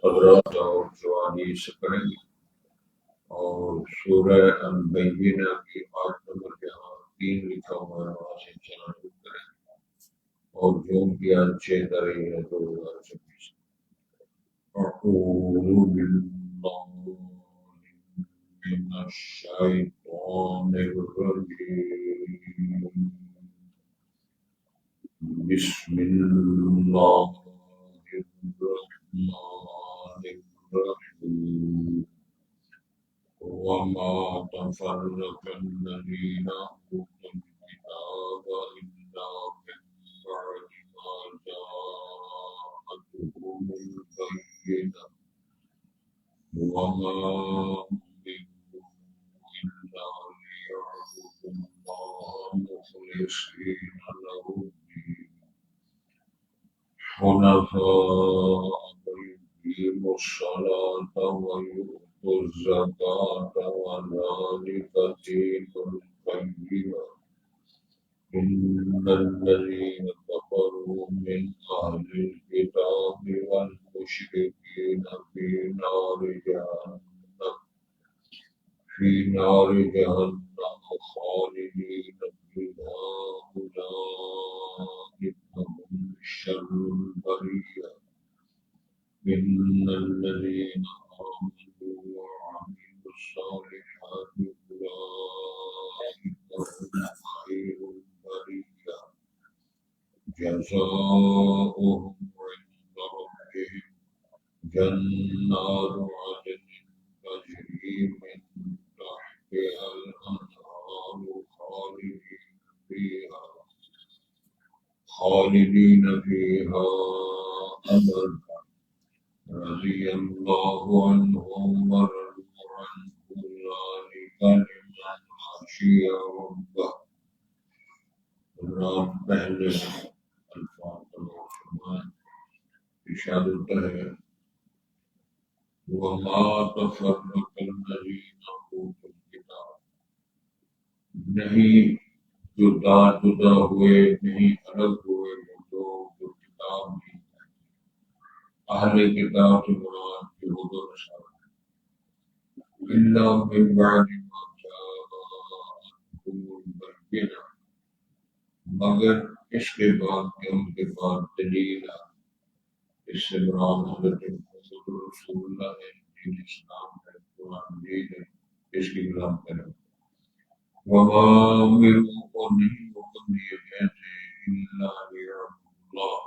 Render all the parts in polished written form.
حضرات اور جوانی سے پڑھیں گے اور سورہ البینہ کی آیت نمبر جہاں 3 لکھا ہوا ہے وہاں سے چلنا شروع کریں اور جون کی آج 6 تاریخ ہے 2026۔ اعوذ باللہ من الشیطان الرجیم، بسم اللہ الرحمن الرحیم۔ وما تفرق الذين أوتوا الكتاب إلا من بعد ما جاءتهم البينة، وما أمروا إلا ليعبدوا الله مخلصين له الدين حنفاء ويقيموا الصلاة ويؤتوا الزكاة وذلك دين القيمة، إن الذين كفروا من أهل الكتاب والمشركين في نار جهنم خالدين فيها، أولئك هم شر البرية، إن الذين آمنوا وعملوا الصالحات أولئك هم خير البرية، جزاؤهم عند ربهم جنات عدن تجري من تحتها الأنهار خالدين فيها أبدا، رضي الله عنهم ورضوا عنه، ذلك لمن خشي ربه۔ رات پہلے الفاظ فرمان ارشاد ہوتا ہے، وما تفرق الذين اوتوا الكتاب، نہیں جدا جدا ہوئے، نہیں الگ ہوئے وہ لوگ جو کتاب نہیں پڑھتے۔ اہل کتاب سے مراد یہود و نصارہ ہے۔ الا من بعد ما جاءتهم البینہ، مگر اس کے بعد کہ ان کے بعد دلیل آ۔ اس سے مراد حضرت محمد رسول اللہ ہے، دین اسلام ہے، قرآن مجید ہے، اس کی غلام کریں۔ وما امروا، اور نہیں حکم دیے گئے تھے، الا لیعبدوا اللہ،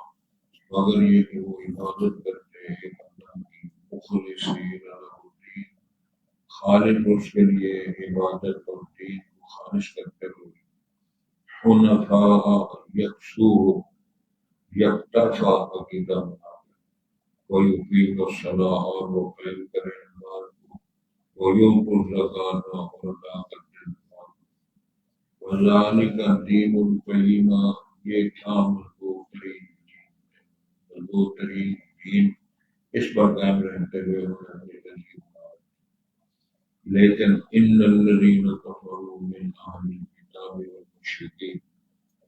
مگر یہ کہ وہ عبادت کرتے ہیں اللہ کی، مخلصین لہ الدین، خالص اس کے لیے عبادت اور دین کو خالص کرتے ہوئے، حنفاء یکسو یکطرفہ عقیدہ بنا کر، ویقیموا الصلاۃ، اور وہ قائم کریں نماز کو، ویؤتوا الزکاۃ، اور ادا کرتے ہیں نماز، وذالک الدین القیمہ، یہ تھا مضبوط ترین دین، مضبوط ترین دین، اس پر قائم رہتے ہوئے انہوں نے اپنی زندگی گزاری۔ لیکن ان الذین کفروا من اہل الکتاب والمشرکین،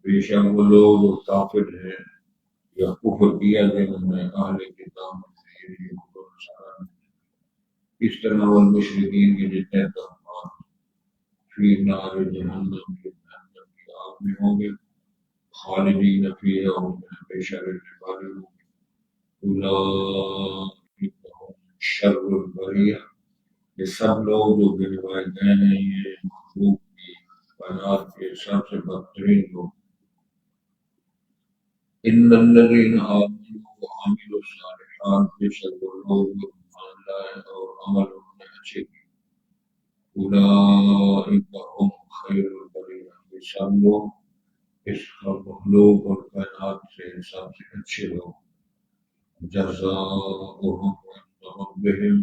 بے شک وہ لوگ جو کافر ہیں یا کفر کیا جنہوں نے اہل کتاب سے، یعنی یہود و نصارہ نے، اس طرح والمشرکین کے جتنے طبقات فی نار جہنم کی آگ میں ہوں گے، خالدین فیہا، ان میں ہمیشہ رہنے والے ہوں گے، اولئک هم شر البریہ، یہ سب لوگ جو گنوائے گئے ہیں یہ مخلوق کی کائنات کے سب سے بدترین لوگ۔ ان الذین آمنوا وعملوا الصالحات، بے شک وہ لوگ جو ایمان لائے اور عمل انہوں نے اچھے کیے، اولئک هم خیر البریہ، یہ سب لوگ اس مخلوق اور کائنات سے سب سے اچھے لوگ۔ جزاؤہم عند ربہم،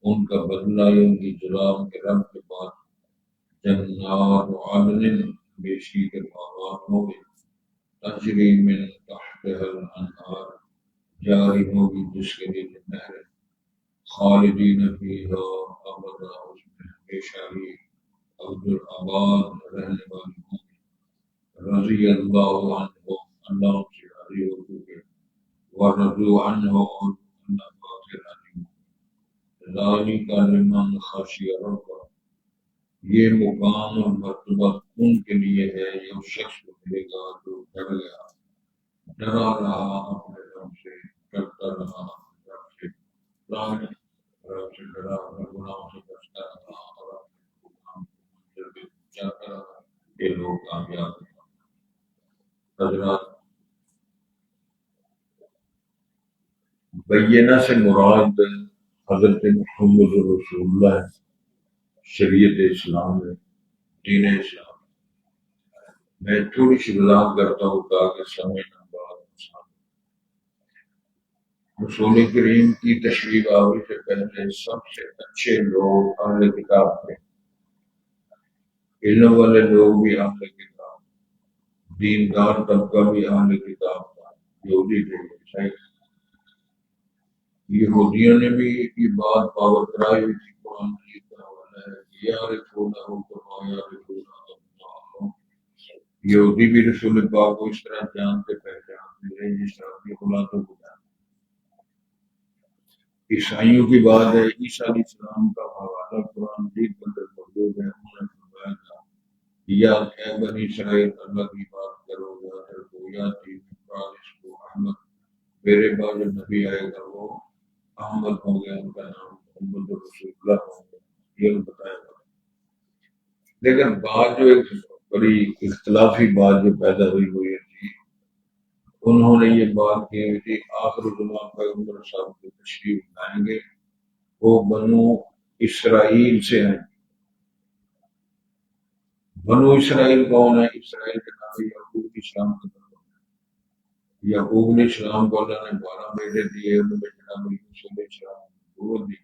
ان کا بدلہ ان کی جزا ان کے رب کے پاس، جنات عدن، بیشی کے باغات ہوں گے، تجری من تحتها الانہار، جاری ہوگی جس کے نیچے نہریں، خالدین فیہا ابدا، اس میں ہمیشہ ہی ابدالآباد رہنے والے ہوں گے، رضی اللہ عنہ، اللہ ان سے راضی ہو چکے، ورضوا عنہ، اور اللہ سے راضی ذالک لمن خشی ربہ، یہ مقام اور مرتبہ ان کے لیے ہے جو شخص کو ملے گا جو ڈر گیا، ڈرا رہا اپنے رب سے، ڈرتا رہا اپنے رب سے، رب سے ڈرا اپنے گناہوں سے بچتا رہا اور اپنے گناہوں کو منزل پہ پہنچاتا رہا، یہ لوگ کامیاب ہیں۔ حضرات، بینہ سے مراد حضرت محمد رسول اللہ ہے، شریعت اسلام ہے، دین اسلام۔ میں تھوڑی سی وضاحت کرتا ہوں تاکہ سمجھنا بات آسان ہو۔ رسول کریم کی تشریف آوری سے پہلے سب سے اچھے لوگ اہل کتاب تھے، علم والے لوگ بھی اہل کتاب، دیندار طبقہ بھی اہل کتاب تھا، یہودی تھے، عیسائی تھے۔ یہودیوں نے بھی یہ بات پاور کرائی ہوئی تھی، قرآن مجید کا حوالہ ہے، یعرفونہ کما یعرفون ابناءہم، یہودی بھی رسول پاک کو اس طرح جانتے پہچانتے ہیں جس طرح اپنی اولادوں کو جانتے۔ عیسائیوں کی بات ہے، عیسیٰ علیہ السلام کا حوالہ قرآن مجید کے اندر موجود ہے، انہوں نے فرمایا تھا یا اے بنی اسرائیل اللہ کی بات کرو، یا دین اس کو احمد، میرے بعد جو نبی آئے گا وہ احمد ہو گیا، ان کا نام محمد رسول اللہ ہو گیا، یہ بتایا گا۔ لیکن بات جو ایک بڑی اختلافی بات جو پیدا ہوئی وہ یہ تھی، انہوں نے یہ بات کی ہوئی تھی آخر الزمان پیغمبر صاحب کو تشریف لائیں گے، وہ بنو اسرائیل سے ہیں۔ بنو اسرائیل کون ہے؟ اسرائیل کے نام یعقوب علیہ السلام کا نام ہے۔ یعقوب علیہ السلام کو اللہ نے 12 بیٹے دیے، ان میں جناب یوسف علیہ السلام کو دی،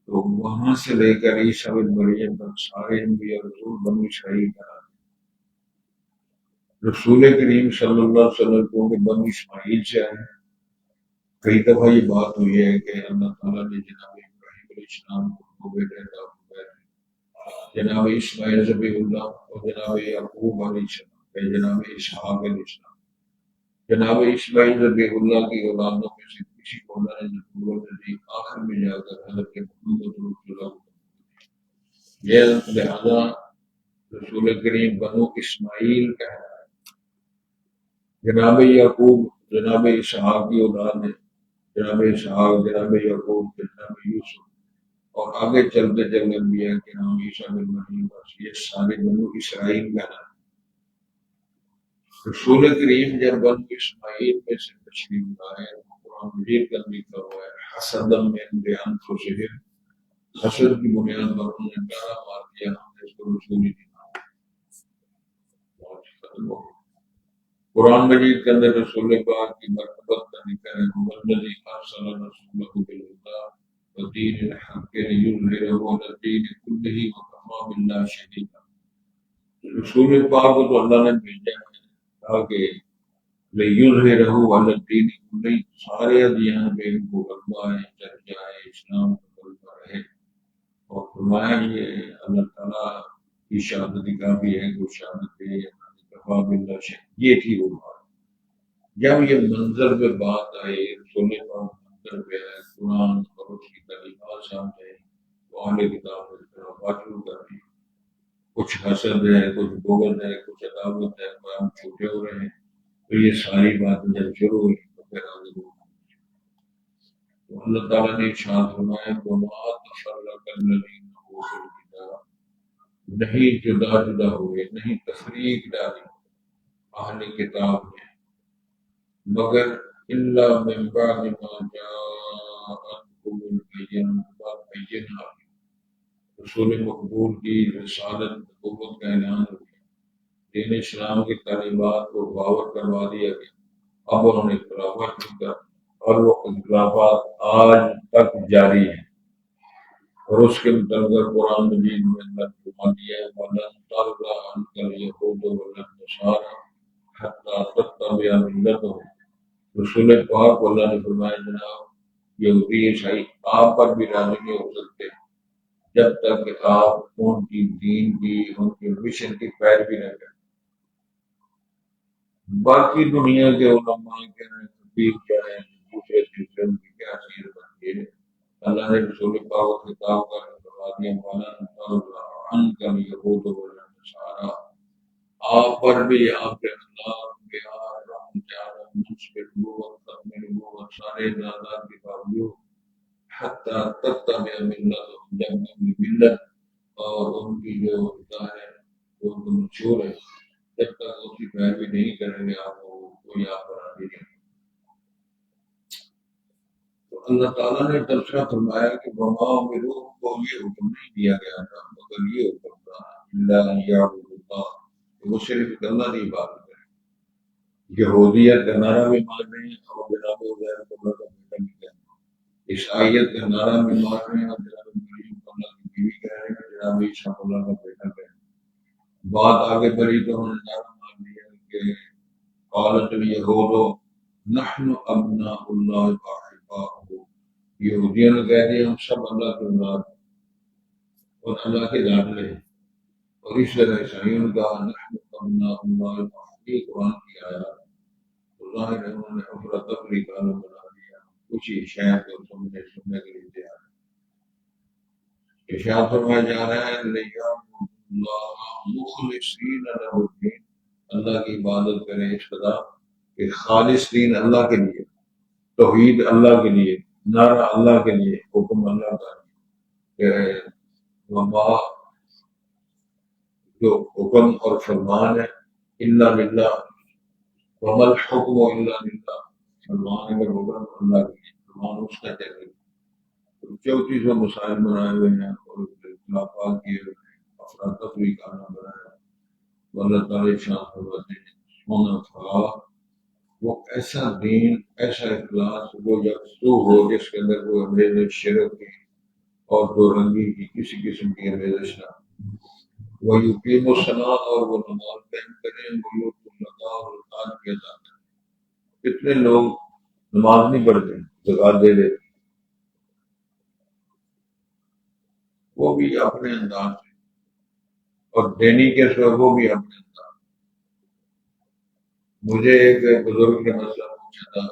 تو وہاں سے لے کر عیسیٰ بن مریم تک سارے انبیاء رسول بنو اسرائیل کا نام۔ رسول کریم صلی اللہ علیہ وسلم کو بنو اسماعیل سے آئے۔ کئی دفعہ یہ بات ہوئی ہے کہ اللہ تعالیٰ نے جناب ابراہیم علیہ السلام کو 2 بیٹے عطا فرمائے، جناب اسماعیل ذبیح اللہ اور جناب یعقوب علیہ السلام، جناب اسحاق علیہ السلام۔ جناب اسماعیل ذبیح اللہ کی اولادوں میں سے کسی کو اللہ نے نبوت دی، آخر میں جا کر حضرت محمد رسول اللہ کو یہ لہذا رسول کریم بنو اسماعیل کہنا ہے۔ جناب یعقوب جناب اسحاق کی اولاد ہے، جناب اسحاق جناب یعقوب جناب یوسف، اور آگے چلتے چلتے انبیاء کے نام عیسیٰ بن مریم، بس یہ سارے بنو اسرائیل کا نام۔ رسول کریم جب بنو اسماعیل میں سے تشریف لائے، قرآن مجید کا لکھا ہوا ہے حسدم من بانفسہم، حسد کی بنیاد پر انہوں نے ڈرا مار دیا ہم نے اس کو رسول ہی نہیں مانا۔ قرآن مجید کے اندر رسول پاک کی مرتبت کا ذکر ہے، والذی ارسل رسولہ بالہدی ودین الحق لیظہرہ علی الدین کلہ وکفی باللہ شہیدا۔ رسول پاک کو تو اللہ نے بھیجا ہے تاکہ لیظہرہ علی الدین کلہ، سارے ادیان پہ ان کو غلبہ ہے، چل جائے، اسلام کا غلبہ رہے۔ اور فرمایا یہ اللہ تعالیٰ کی شہادت کافی ہے، وہ شہادت دے کفی باللہ شہیدا، یہ تھی وہ بات۔ جب یہ منظر پہ بات آئی، رسول پاک منظر پہ آئے، قرآن اور اس کی تعلیمات سامنے آئی، تو اہل کتاب نے اختلافات شروع کر دی، کچھ حسد ہے، کچھ بغض ہے، کچھ عداوت ہے، ہم چھوٹے ہو رہے ہیں۔ تو یہ ساری باتیں جب شروع ہوئی تو پھر آگے تو اللہ تعالیٰ نے ارشاد فرمایا وما تفرق الذین اوتوا الکتاب، نہیں جدا جدا ہوئے، نہیں تفریق ڈالی اہل کتاب نے، مگر الا من بعد ما جاءتهم البینات، رسول مقبول کی رسالت نبوت کا اعلان ہو گیا، دین اسلام کی تعلیمات کو باور کروا دیا گیا، اب انہوں نے اختلافات شروع کر، اور وہ اختلافات آج تک جاری ہیں۔ اور اس کے متعلق قرآن مجید میں اللہ نے فرما دیا ہے وَلَن تَرْضَىٰ عَنْكَ الْيَهُودُ وَلَا النَّصَارَىٰ حَتَّىٰ تَتَّبِعَ مِلَّتَهُمْ، رسول پاک کو اللہ نے فرمایا جناب یہودی عیسائی آپ پر بھی راضی نہیں ہو سکتے جب تک کہ آپ ان کی دین کی، ان کے مشن کی پیروی نہ کریں۔ باقی دنیا کے علماء کیا ہیں، خطیب کیا ہیں، دوسرے تیسرے ان کی کیا چیز بنتی ہے، اللہ نے رسول پاک کو خطاب کر کے فرما دیا مولانا عنک الیہود والنصارى، آپ پر بھی آپ کے اللہ کے نبوت سارے اعزازات کے باوجود حتیٰ تتبع ملت جب ملت اور ان کی جو ہوتا ہے وہ مشہور ہے، جب تک اس کی پیروی نہیں کریں گے آپ کو کوئی آپ بنا دیں۔ تو اللہ تعالیٰ نے تبصرہ فرمایا کہ وما امروا کو یہ حکم نہیں دیا گیا تھا مگر یہ حکم تھا الا ان یعبدوا اللہ، کہ وہ صرف اللہ کی عبادت کریں۔ یہودیت کا نعرہ بھی مان رہے ہیں اور جناب عزیر کو اللہ کا بیٹا بھی کہہ رہے ہیں، عیسائیت کا نعرہ بھی مان رہے ہیں اور جناب مریم کو اللہ کی بیوی کہہ رہے ہیں اور جناب عیسیٰ کو اللہ کا بیٹا کہہ رہے ہیں۔ بات آگے بڑھی تو انہوں نے نعرہ مان لیا کہ قالت الیہود نحن ابناء اللہ واحباؤہ، یہودیوں نے کہہ دیا ہم سب اللہ کے اولاد اور اللہ کے لاڈلے ہیں، اور اس طرح عیسائیوں نے کہا نحن ابناء اللہ واحباؤہ، یہ قرآن کی آیات تو ظاہر ہے انہوں نے افراتفری کا عالم بنا دیا، کچھ ہی شہر کو سننے کے لیے تیار ہے۔ ارشاد فرمایا جا رہا ہے لیعبدوا اللہ مخلصین لہ الدین، اللہ کی عبادت کریں اس قدر کہ خالص دین اللہ کے لیے، توحید اللہ کے لیے، نعرہ اللہ کے لیے، حکم اللہ کا کہ وما جو حکم اور فرمان ہے الا للہ وما الحکم الا للہ، فرمان اگر حکم اللہ کے لیے، فرمان اس کا چاہیے۔ 34 مسائل بنائے ہوئے ہیں اور اختلافات کیے ہوئے ہیں، افراتفری کا نام بنایا ہے۔ اللہ تعالیٰ شان فرماتے ہیں سونا تھا وہ ایسا دین، ایسا اخلاص، وہ یکسو ہو جس کے اندر کوئی امیز شرک کی اور دو رنگی کی کسی قسم کی امیزش نہ، وہ یقین و صلاح اور وہ نماز قائم کریں، وہ یوت اللہ اور اطاعت کیا جاتا ہے۔ کتنے لوگ نماز نہیں پڑھتے، زکوٰۃ دے دیتے، وہ بھی اپنے انداز سے، اور دینی کے ساتھ وہ بھی اپنے انداز۔ مجھے ایک بزرگ نے مسئلہ پوچھا تھا،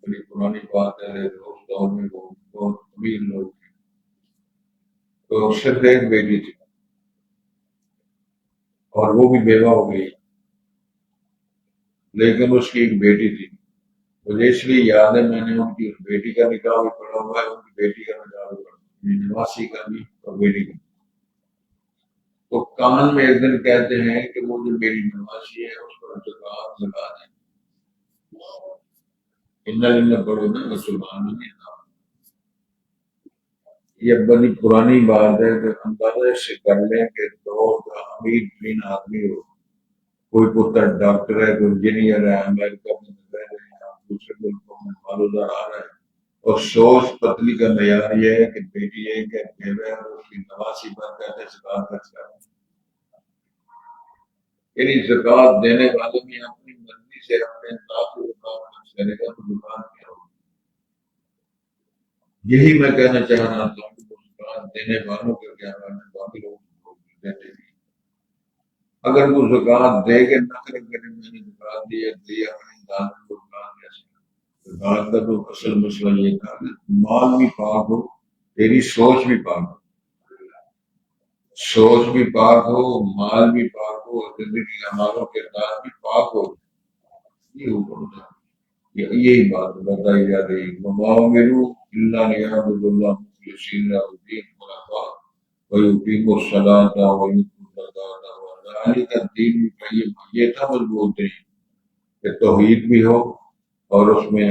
بڑی پرانی بات ہے، اس دور میں وہ بہت امیر لوگ تھے، تو صرف ایک بیٹی تھی اور وہ بھی بیوہ ہو گئی، لیکن اس کی ایک بیٹی تھی۔ مجھے اس لیے یاد ہے میں نے ان کی بیٹی کا نکاح بھی پڑھا ہوا ہے، ان کی بیٹی کا نکاح بھی پڑھا ہوا ہے، نواسی کا بھی اور بیٹی کا۔ تو کان میں ایک دن کہتے ہیں کہ وہ جو میری نواسی ہے اس پر زکوٰۃ لگا دیں، ان پڑھو نا مسلمان نہیں تھا۔ یہ بڑی پرانی بات ہے کہ اندازہ سے کر لیں کہ دور کا امیر ترین آدمی ہو، کوئی پتر ڈاکٹر ہے، کوئی انجینئر ہے، امریکہ میں رہ رہے ہیں، دوسرے ملکوں میں مالوزار آ رہا ہے، اور سوچ پتلی کا معیار یہ ہے کہ بیٹی ایک ہے، بیوہ ہے، اور اس کی نواسی پر کہتے زکوٰۃ خرچ کر، یعنی زکوٰۃ دینے والے بھی اپنی مرضی سے اپنے انداز سے زکوٰۃ خرچ کرے گا تو زکوٰۃ کیا ہوگی؟ یہی میں کہنا چاہ رہا تھا کہ زکوٰۃ دینے والوں کا کیا حال ہے، باقی لوگ دیتے ہیں۔ اگر وہ زکوٰۃ دے کے نہ کرے میں نے زکوٰۃ دیا اپنے انداز میں، زکوٰۃ کیسے؟ زکوٰۃ کا تو اصل مسئلہ یہ تھا کہ مال بھی پاک ہو، تیری سوچ بھی پاک ہو، سوچ بھی پاک ہو، مال بھی پاک ہو، زندگی کا مالوں کے انداز بھی پاک ہو، یہ حکم تھا۔ یہی بات بتائی جا رہی وما امروا الا لیعبدوا اللہ مخلصین لہ الدین حنفاء ویقیموا الصلاۃ ویؤتوا الزکاۃ وذلک الدین القیم۔ یہ تھا مضبوط دین کہ توحید بھی ہو اور اس میں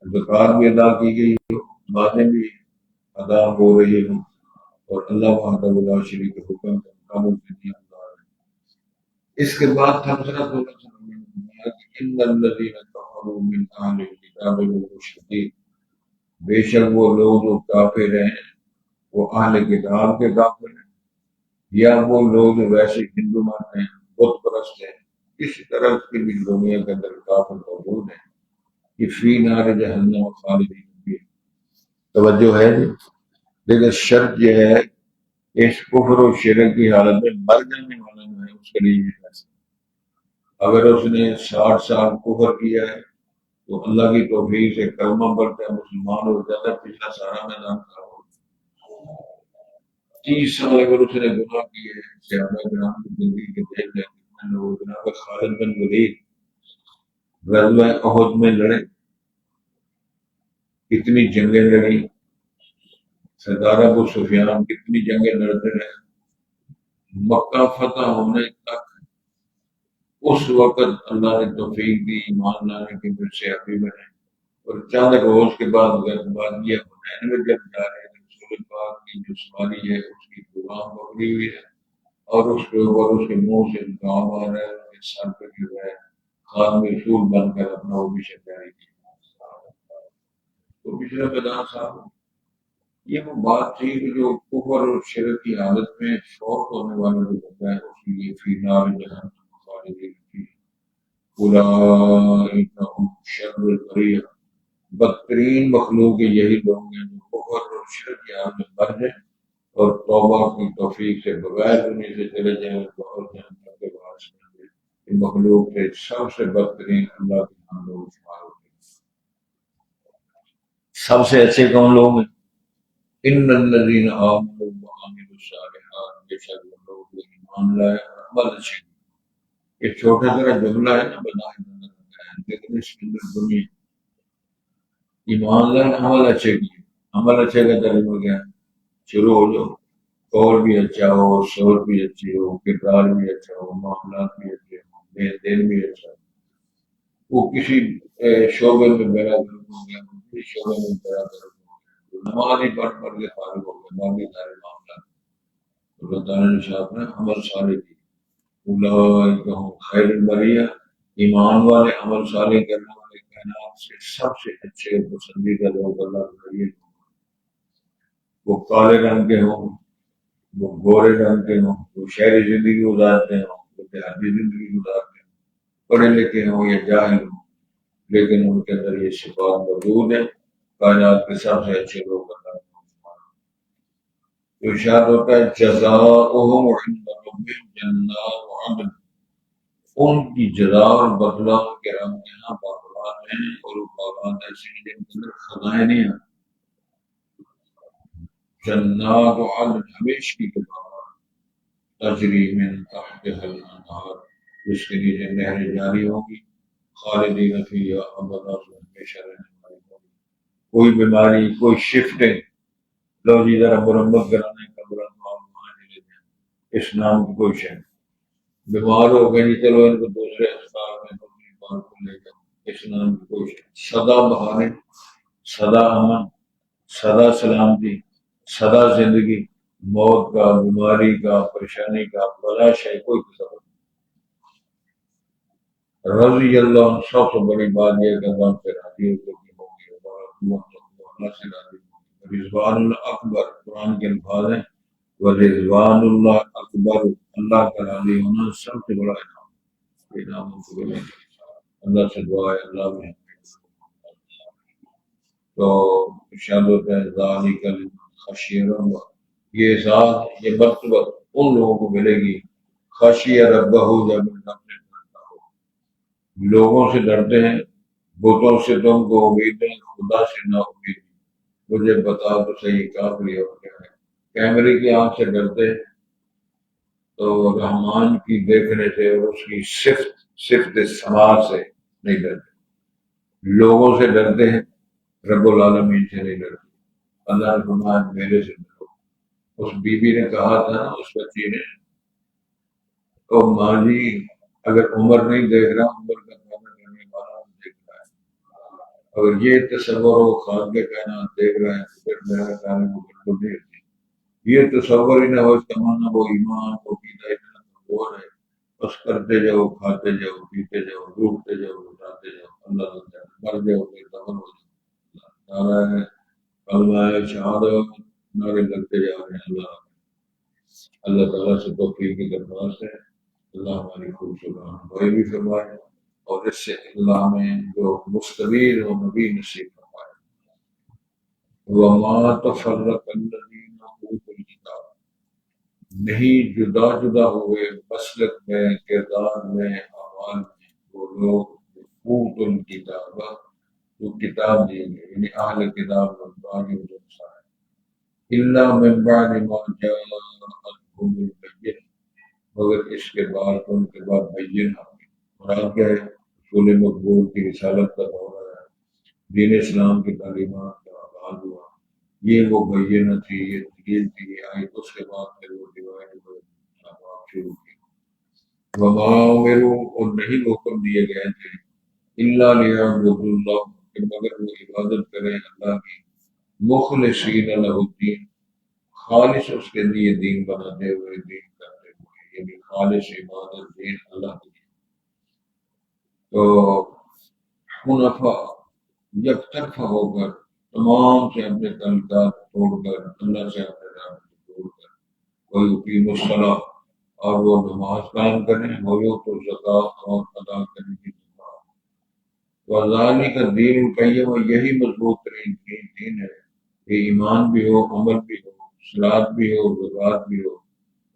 زکوٰۃ بھی ادا کی گئی ہو، نمازیں بھی ادا ہو رہی ہوں، اور اللہ وحدہ لا شریک حکم کا مکمل زندگی گزار رہے ہیں۔ اس کے بعد تبصرہ ان الذین کفروا من اہل الکتاب والمشرکین، بے شک وہ لوگ جو کافر ہیں وہ اہل کتاب کے کافر ہیں، یا وہ لوگ جو ویسے ہندو مانتے ہیں، بت پرست ہیں، کسی طرح کی بھی دنیا کے اندر کافر موجود ہیں، کہ فی نار جہنم خالدین فیہا۔ توجہ ہے جی، لیکن شرط یہ ہے اس کفر و شرک کی حالت میں مر جانے والا جو ہے اس کے لیے یہ فیصلہ، اگر اس نے 60 سال کفر کیا ہے تو اللہ کی توفیق سے کلمہ پڑھتا ہے، مسلمان ہو جاتا ہے، پچھلا سارا میدان خراب ہو 30 سال اگر اس نے گناہ کیے صحابہ کرام کی زندگی کے دیکھ لیں کتنے لوگ جناب خالد بن ولید غزوہ احد میں لڑے، کتنی جنگیں لڑی، سردار ابو سفیان کتنی جنگیں لڑتے رہے، مکہ فتح ہونے تک اس وقت اللہ نے توفیق دی ایمان لانے کی، پھر صحابی بنے، اور چند روز کے بعد غزوہ حنین میں جب جا رہے ہیں رسول پاک کی جو سواری ہے اس کی غلام پکڑی ہوئی ہے، اور اس کے اوپر اس کے منہ سے کام آ رہا ہے، اس کے سر پہ جو ہے خاتم رسول بن کر اپنا وہ بھی شکاری کی۔ تو پچھلے میدان صاحب یہ وہ بات تھی کہ جو کفر اور شرک کی حالت میں فوت ہونے والا جو بندہ ہے اس کے لیے فی نار جہنم خالدین فیہا اولئک هم شر البریہ، بدترین مخلوق یہی لوگ ہیں جو کفر اور شرک کی حالت میں مر جائیں اور توبہ کی توفیق سے بغیر دنیا سے چلے جائیں اور بہت جہنم کے باعث بن جائیں۔ ان مخلوق سے سب سے بدترین اللہ کے ہاں لوگ شمار ہوتے ہیں۔ سب سے اچھے کون لوگ ہیں؟ ان الذین آمنوا وعملوا الصالحات، بے شک وہ لوگ جو ایمان لائے اور عمل اچھے کیے۔ یہ چھوٹا سا جملہ ہے نا، بظاہر نظر آتا ہے لیکن اس کے اندر دنیا ایمان لائے عمل اچھے کیے۔ عمل اچھے کا ترجمہ کیا ہے؟ شروع ہو جاؤ، قول بھی اچھا ہو، شعور بھی اچھی ہو، کردار بھی اچھا ہو، معاملات بھی اچھے ہوں، دل بھی اچھا ہو، وہ کسی شعبے میں میرا گرم ہو گیا، کسی شعبے میں میرا گرم ہو گیا، نماز ہی پڑھ پڑھ کے فارغ ہو گیا، باقی سارے معاملات اللہ تعالیٰ نے شاپ میں عمل صالح کی۔ اولئک هم خیر البریہ، ایمان والے عمل صالح کرنے والے کائنات سے سب سے اچھے اور پسندیدہ لوگ اللہ کے ذریعے، وہ کالے رنگ کے ہوں، وہ گورے رنگ کے ہوں، وہ شہری زندگی گزارتے ہوں، وہ دیہاتی زندگی گزارتے ہوں، پڑھے لکھے ہوں یا جاہل ہوں، لیکن ان کے اندر یہ صفات موجود ہیں۔ کائنات کے سب سے اچھے لوگ اللہ کے تو ارشاد ہوتا ہے جزاؤہم عند ربہم جنات عدن، ان کی جزا اور بدلہ کے رب کے یہاں باغات ہیں، اور وہ باغات ایسے ہیں جن کے اندر خزائن ہیں، جنات عدن ہمیشگی کے باغات، تجری من تحتها الانہار، جس کے نیچے نہریں جاری ہوں گی، خالدین فیہا ابدا، ہمیشہ رہنے والی ہوگی۔ کوئی بیماری، کوئی شفٹیں، لو جی ذرا مرمت کرانے کا بڑا وہاں چلے جائیں، اس نام کی کوئی شے نہیں۔ بیمار ہو گئے جی چلو ان کو دوسرے اسپتال میں دوسری بار کو لے جاؤ، اس نام کی کوئی شے نہیں۔ سدا بہانے، سدا امن، سدا سلامتی، سدا زندگی، موت کا، بیماری کا، پریشانی کا بلا شے کوئی تصور نہیں۔ رضی اللہ عنہ، سب سے بڑی بات یہ ہے کہ اللہ سے راضی ہو چکی ہوگی، اللہ سے راضی ہوگی۔ رضوان الاکبر قرآن کے الفاظ ہیں، ورضوان اللہ اکبر، اللہ کا راضی ہونا سب سے بڑا انعام ہے۔ انعام کو بولیں گے اللہ سے دعا ہے اللہ میں تو ارشاد ہوتا ہے ذالک لمن خشی ربہ، یہ ذات، یہ مرتبہ ان لوگوں کو ملے گی خشی ربہ، جب رب سے ڈرتا ہو۔ لوگوں سے ڈرتے ہیں، بتوں سے تم کو امید ہے، خدا سے نہ امید۔ مجھے بتا تو صحیح کافری اور کیا ہے؟ کیمرے کی آنکھ سے ڈرتے ہیں تو رحمان کی دیکھنے سے اور اس کی صفت سماع سے نہیں ڈرتے۔ لوگوں سے ڈرتے ہیں، رب العالمین سے نہیں ڈرتے۔ اللہ نے فرمایا میرے سے ڈرو۔ اس بی بی نے کہا تھا نا، اس بچی نے، تو ماں جی اگر عمر نہیں دیکھ رہا، عمر کا پیدا کرنے والا دیکھ رہا ہے، اگر یہ تصور ہو خان کے کائنات دیکھ رہا ہے تو پھر میرا خیال ہے وہ بالکل نہیں ہوتی۔ یہ تصور ہی نہ ہو، اس کا معنی وہ ایمان، وہ عقیدہ اتنا کمزور ہے، بس کرتے جاؤ، کھاتے جاؤ، پیتے جاؤ، ڈوبتے جاؤ، اٹھاتے جاؤ، اللہ تعالیٰ مر جاؤ پھر دفن ہو جاؤ، نعرہ ہے کلمہ شہادت، نعرے لگتے جا رہے ہیں۔ اللہ تعالیٰ سے توفیق کی درخواست ہے، اللہ ہماری خوب سبحان بھی فرمائے، اور اس سے اللہ میں جو مستقیر و نبی نصیب فرمائے۔ وما تفرق الذین اوتوا الکتاب، نہیں جدا جدا ہوئے مسلک میں، کردار میں، اعمال میں وہ لوگ اوتوا الکتاب، وہ کتاب دی گئی، یعنی اہل کتاب لوگ، الا من بعد ما جاءتهم البینہ، مگر اس کے بعد ان کے بعد بینہ مراد کیا ہے؟ رسول مقبول کی رسالت کا دورہ ہے، دین اسلام کی تعلیمات کا آغاز ہوا، یہ وہ بینہ تھی، یہ دلیل تھی، یہ آئی، اس کے بعد پھر وہ ڈیوائن شروع کی۔ وما امروا، اور نہیں حکم دیے گئے تھے، الا لیعبدوا اللہ، کہ مگر وہ عبادت کریں اللہ کی، مخلصین لہ الدین، خالص اس کے لیے دین بناتے ہوئے، دین کرتے ہوئے، یعنی خالص عبادت دین اللہ کی۔ تو حنفاء، یک طرفہ ہو کر، تمام سے اپنے تعلقات توڑ کر، اللہ سے اپنے رابطے توڑ کر، کوئی یقیم الصلاۃ، اور وہ نماز قائم کریں، ویؤتوا الزکوٰۃ، اور ادا کریں گی زکوٰۃ، وذالک الدین القیم، یہی مضبوط ترین دین ہے کہ ایمان بھی ہو، عمل بھی ہو، صلاۃ بھی ہو، زکوٰۃ بھی ہو،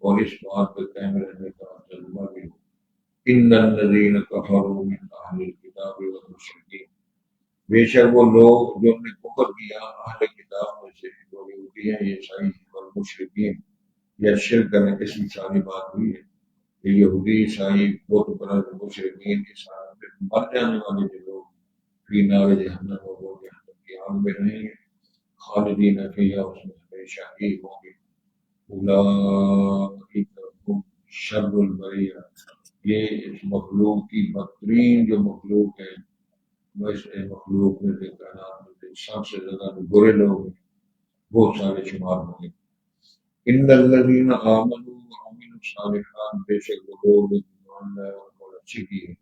اور اس بات پہ قائم رہنے کا جذبہ بھی ہو۔ ان الذین کفروا من اہل الکتاب والمشرکین، بے شک وہ لوگ جو نے کفر کیا اہل کتاب میں سے، جو یہودی ہیں، عیسائی ہیں، والمشرکین، یا شرک کرنے، اس میں ساری بات ہوئی ہے کہ یہودی، عیسائی، بت پرست، مشرکین، عیسائی پہ مر جانے والے جو لوگ فی نار جہنم، اور وہ جہنم کی آگ میں رہیں گے، خالدین فیہا، اس میں ہمیشہ ہی ہوں گے۔ اولئک هم شر البریہ، یہ اس مخلوق کی بدترین جو مخلوق ہے، بس مخلوق میں سے، کائنات میں سے سب سے زیادہ جو برے لوگ ہیں بہت سارے شمار ہوں گے۔ ان الذین آمنوا وعملوا الصالحات، بے شک وہ لوگ جو ایمان لائے اور عمل اچھی کی ہے،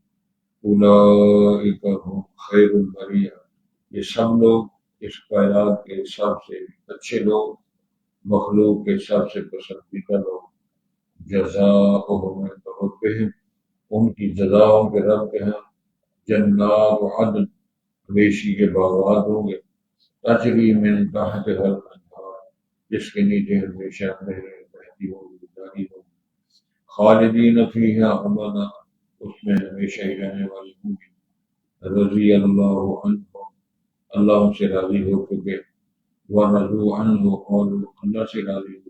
اولئک هم خیر البریہ، یہ سب لوگ اس کائنات کے سب سے اچھے لوگ، مخلوق کے سب سے پسندیدہ لوگ، جزاؤہم عند ربہم، ان کی جزا ان کے رب کے ہیں، جنات عدن، ہمیشی کے باغات ہوں گے، تجری من تحتها الانہار، جس کے نیچے ہمیشہ نہریں بہتی ہوں گی، جاری ہوں گی، خالدین فیہا ابدا، اس میں ہمیشہ ہی رہنے والی ہوں گی، رضی اللہ عنہم، اللہ ان سے راضی ہو چکے، ورضوا عنہ، اور اللہ سے راضی ہو،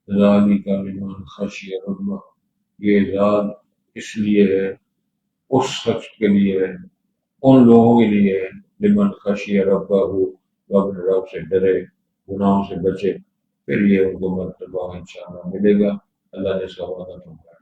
ذالک لمن خشی ربہ، یہ ذات اس لیے ہے، اس شخص کے لیے ہے، ان لوگوں کے لیے ہے، لمن خشی ربہ، وہ اپنے رب سے ڈرے، گناہوں سے بچے، پھر یہ ان کو مرتبہ انشاءاللہ ملے گا۔ اللہ نے سوال فرمایا۔